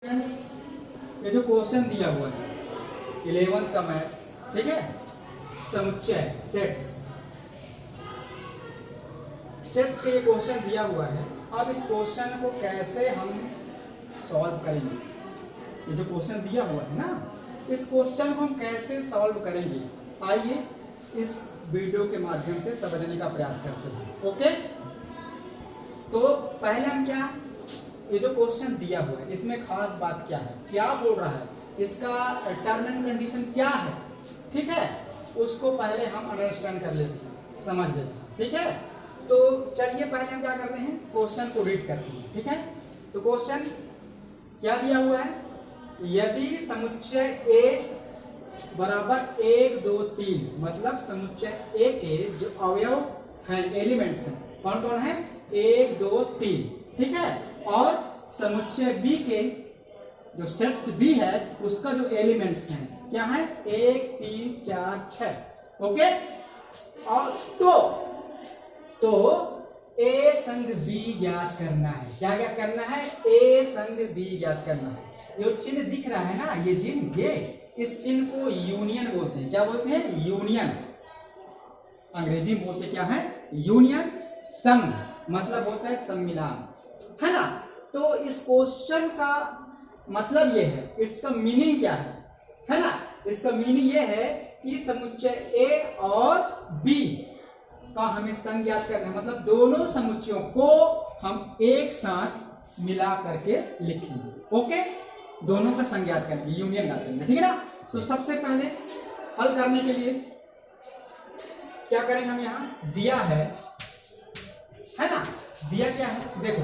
Friends, ये जो question दिया हुआ है 11th का मैथ्स, ठीक है, समुच्चय सेट्स का ये क्वेश्चन दिया हुआ है। अब इस क्वेश्चन को कैसे हम सॉल्व करेंगे, ये जो क्वेश्चन दिया हुआ है ना, इस क्वेश्चन को हम कैसे सॉल्व करेंगे, आइए इस वीडियो के माध्यम से समझने का प्रयास करते हैं। ओके, तो पहले हम क्या, ये जो क्वेश्चन दिया हुआ है इसमें खास बात क्या है, क्या बोल रहा है, इसका टर्म एंड कंडीशन क्या है, ठीक है, उसको पहले हम अंडरस्टैंड कर लेते हैं, समझ लेते हैं, ठीक है। तो चलिए पहले हम क्या करते हैं, क्वेश्चन को रीड करते हैं, ठीक है। तो क्वेश्चन क्या दिया हुआ है, यदि समुच्चय A बराबर 1 2 3, मतलब समुच्चय A के जो अवयव हैं, एलिमेंट्स हैं, कौन कौन है, 1 2 3, ठीक है, और समुच्चय B के जो सेट्स B है उसका जो एलिमेंट्स हैं क्या है, 1 3 4 6, ओके। और तो A संग B ज्ञात करना है, क्या क्या करना है, A संग B ज्ञात करना है। ये चिन्ह दिख रहा है ना, ये चिन्ह, ये इस चिन्ह को यूनियन बोलते हैं, क्या बोलते हैं, यूनियन, अंग्रेजी में बोलते क्या है, यूनियन। संग मतलब होता है सम्मिलन, है ना। तो इस क्वेश्चन का मतलब ये है, इसका मीनिंग क्या है ना, इसका मीनिंग ये है कि समुच्चय A और B का हमें संग ज्ञात करना है, मतलब दोनों समुच्चयों को हम एक साथ मिला करके लिखेंगे, ओके, दोनों का संग ज्ञात करेंगे, यूनियन ज्ञात करेंगे, ठीक है ना। तो सबसे पहले हल करने के लिए क्या करेंगे, हम यहाँ दिया है ना, दिया क्या है, देखो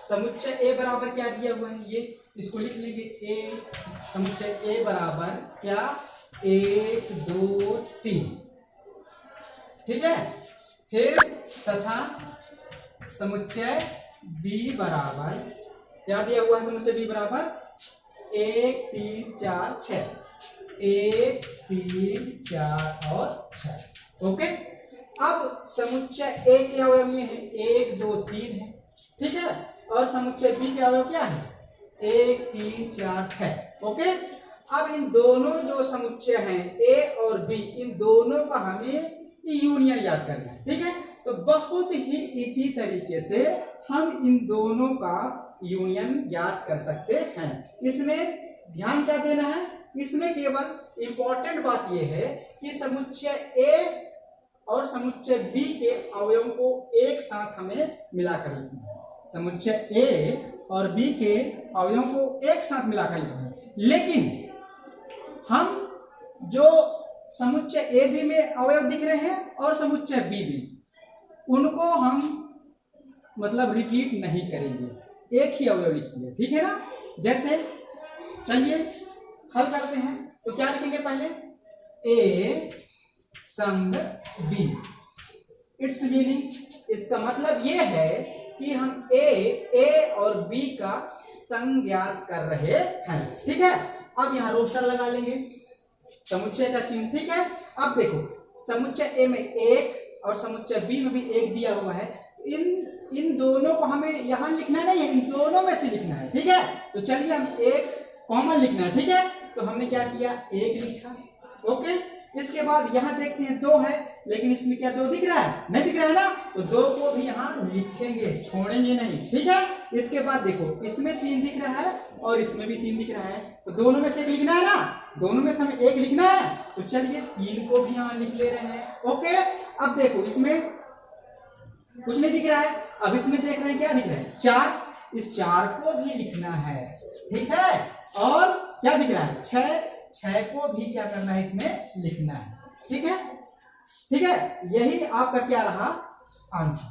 समुच्चय A बराबर क्या दिया हुआ है, ये इसको लिख लेंगे, A समुच्चय A बराबर क्या, 1 2 3, ठीक है। फिर तथा समुच्चय B बराबर क्या दिया हुआ है, समुच्चय B बराबर 1 3 4 6, 1 3 4 और 6, ओके। अब समुच्चय A के अवयव ये है 1 2 3 है, ठीक है, और समुच्चय B के अवयव क्या है, 1 3 4 6, ओके। अब इन दोनों जो समुच्चय हैं A और B, इन दोनों का हमें यूनियन याद करना है, ठीक है। तो बहुत ही इजी तरीके से हम इन दोनों का यूनियन याद कर सकते हैं। इसमें ध्यान क्या देना है, इसमें केवल इंपॉर्टेंट बात यह है कि समुच्चय A और समुच्चय B के अवयवों को एक साथ हमें मिलाकर लिखना है, समुच्चय A और B के अवयवों को एक साथ मिलाकर लिखना है। लेकिन हम जो समुच्चय A B में अवयव दिख रहे हैं और समुच्चय B भी, उनको हम मतलब रिपीट नहीं करेंगे, एक ही अवयव लिखेंगे, ठीक है ना। जैसे चलिए हल करते हैं, तो क्या लिखेंगे, पहले A संग B, इट्स मीनिंग, इसका मतलब ये है कि हम A और B का संग ज्ञात कर रहे हैं, ठीक है। अब यहाँ रोस्टर लगा लेंगे, समुच्चय का चिन्ह, ठीक है। अब देखो समुच्चय A में 1 और समुच्चय B में भी 1 दिया हुआ है, इन दोनों को हमें यहाँ लिखना नहीं है, इन दोनों में से लिखना है, ठीक है। तो चलिए हम एक कॉमन लिखना है, ठीक है। तो हमने क्या किया, 1 लिखा, ओके। इसके बाद यहाँ देखते हैं 2 है, लेकिन इसमें क्या 2 दिख रहा है, नहीं दिख रहा है ना, तो 2 को भी यहाँ लिखेंगे, छोड़ेंगे नहीं, ठीक है। इसके बाद देखो इसमें 3 दिख रहा है और इसमें भी 3 दिख रहा है, तो दोनों में से 1 लिखना है ना, दोनों में से हमें 1 लिखना है, तो चलिए 3 को भी यहाँ लिख ले रहे हैं, ओके। अब देखो इसमें कुछ नहीं दिख रहा है, अब इसमें देख रहे हैं क्या दिख रहा है, 4, इस 4 को भी लिखना है, ठीक है। और क्या दिख रहा है, 6 को भी क्या करना है, इसमें लिखना है, ठीक है, ठीक है। यही आपका क्या रहा आंसर,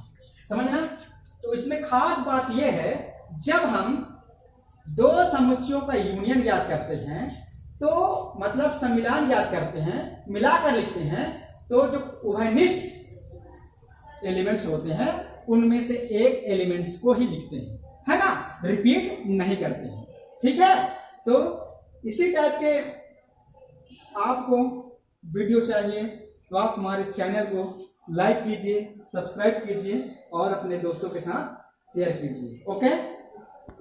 समझना। तो इसमें खास बात यह है, जब हम दो समुच्चयों का यूनियन ज्ञात करते हैं, तो मतलब सम्मिलन ज्ञात करते हैं, मिलाकर लिखते हैं, तो जो उभयनिष्ठ एलिमेंट्स होते हैं उनमें से एक एलिमेंट्स को ही लिखते हैं, है ना, रिपीट नहीं करते हैं, ठीक है। तो इसी टाइप के आपको वीडियो चाहिए तो आप हमारे चैनल को लाइक कीजिए, सब्सक्राइब कीजिए और अपने दोस्तों के साथ शेयर कीजिए, ओके।